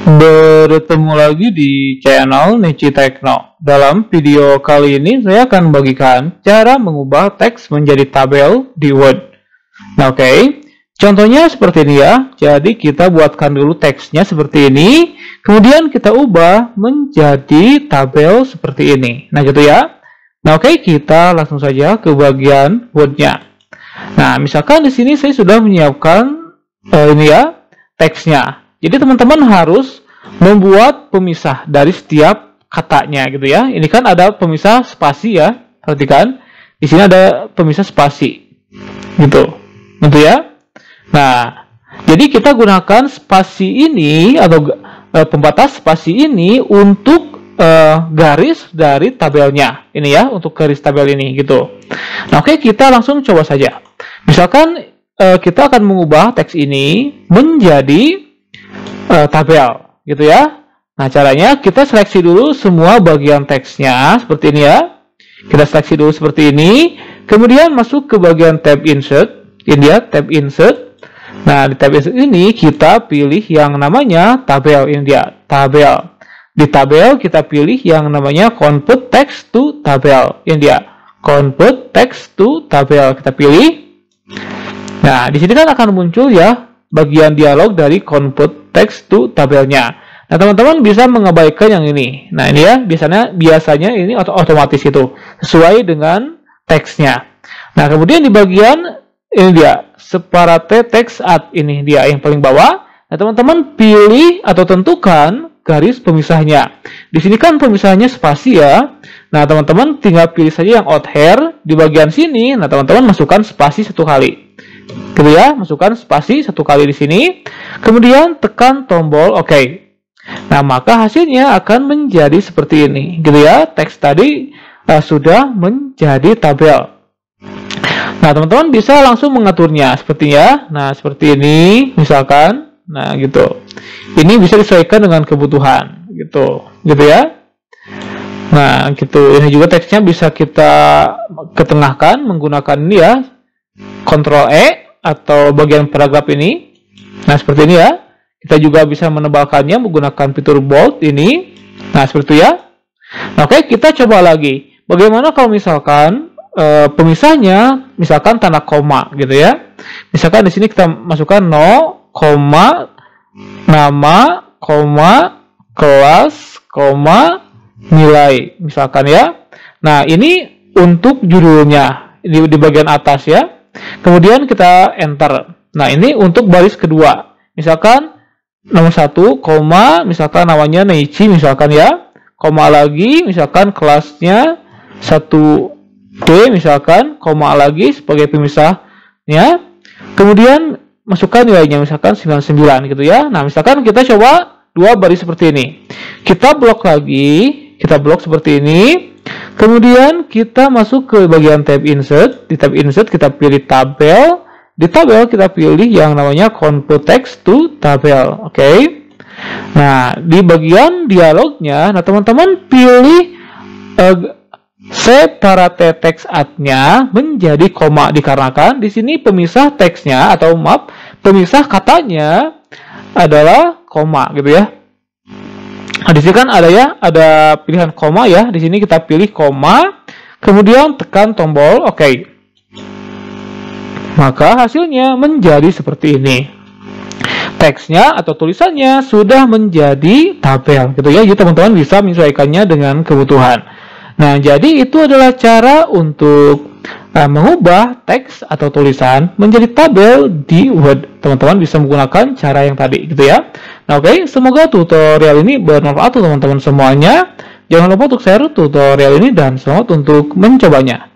Bertemu lagi di channel Nichi Tekno. Dalam video kali ini saya akan bagikan cara mengubah teks menjadi tabel di Word. Nah, oke. Contohnya seperti ini ya. Jadi kita buatkan dulu teksnya seperti ini, kemudian kita ubah menjadi tabel seperti ini. Nah, gitu ya. Nah, oke, kita langsung saja ke bagian Word-nya. Nah, misalkan di sini saya sudah menyiapkan ini ya, teksnya. Jadi teman-teman harus membuat pemisah dari setiap katanya gitu ya. Ini kan ada pemisah spasi ya. Perhatikan. Di sini ada pemisah spasi. Gitu. Gitu ya. Nah, jadi kita gunakan spasi ini atau pembatas spasi ini untuk garis dari tabelnya. Ini ya, untuk garis tabel ini gitu. Nah, oke, kita langsung coba saja. Misalkan kita akan mengubah teks ini menjadi tabel gitu ya. Nah, caranya kita seleksi dulu semua bagian teksnya seperti ini ya. Kita seleksi dulu seperti ini, kemudian masuk ke bagian tab insert. Ini ya, tab insert. Nah, di tab insert ini kita pilih yang namanya tabel. Ini dia, tabel. Di tabel kita pilih yang namanya convert text to tabel. Ini dia, convert text to tabel. Kita pilih. Nah, di sini kan akan muncul ya bagian dialog dari convert text to tabelnya. Nah, teman-teman bisa mengabaikan yang ini. Nah, ini ya, biasanya ini otomatis itu sesuai dengan teksnya. Nah, kemudian di bagian ini dia, separate text at, ini dia yang paling bawah. Nah, teman-teman pilih atau tentukan garis pemisahnya. Di sini kan pemisahnya spasi ya. Nah, teman-teman tinggal pilih saja yang out here di bagian sini. Nah, teman-teman masukkan spasi satu kali. Gitu ya, masukkan spasi satu kali di sini. Kemudian tekan tombol OK. Nah, maka hasilnya akan menjadi seperti ini. Gitu ya, teks tadi sudah menjadi tabel. Nah, teman-teman bisa langsung mengaturnya seperti ya. Nah, seperti ini misalkan. Nah, gitu. Ini bisa disesuaikan dengan kebutuhan gitu. Gitu ya. Nah, gitu. Ini juga teksnya bisa kita ketengahkan menggunakan ini ya. Ctrl E atau bagian paragraf ini. Nah, seperti ini ya. Kita juga bisa menebalkannya menggunakan fitur bold ini. Nah, seperti itu ya. Nah, oke, kita coba lagi. Bagaimana kalau misalkan pemisahnya misalkan tanda koma gitu ya. Misalkan di sini kita masukkan no, koma, nama, koma, kelas, koma, nilai misalkan ya. Nah, ini untuk judulnya di bagian atas ya. Kemudian kita enter. Nah, ini untuk baris kedua. Misalkan nomor 1, koma, misalkan namanya Neichi misalkan ya. Koma lagi, misalkan kelasnya 1D misalkan, koma lagi sebagai pemisahnya. Kemudian masukkan nilainya misalkan 99 gitu ya. Nah, misalkan kita coba dua baris seperti ini. Kita blok lagi, kita blok seperti ini. Kemudian kita masuk ke bagian tab insert. Di tab insert kita pilih tabel. Di tabel kita pilih yang namanya convert text to tabel. Oke. Nah, di bagian dialognya, nah teman-teman pilih separate text at-nya menjadi koma, dikarenakan di sini pemisah teksnya atau maaf, pemisah katanya adalah koma gitu ya. Nah, di sini kan ada ya, ada pilihan koma ya. Di sini kita pilih koma, kemudian tekan tombol OK. Maka hasilnya menjadi seperti ini. Teksnya atau tulisannya sudah menjadi tabel gitu ya. Jadi teman-teman bisa menyesuaikannya dengan kebutuhan. Nah, jadi itu adalah cara untuk mengubah teks atau tulisan menjadi tabel di Word. Teman-teman bisa menggunakan cara yang tadi gitu ya. Nah, oke, semoga tutorial ini bermanfaat untuk teman-teman semuanya. Jangan lupa untuk share tutorial ini dan selamat untuk mencobanya.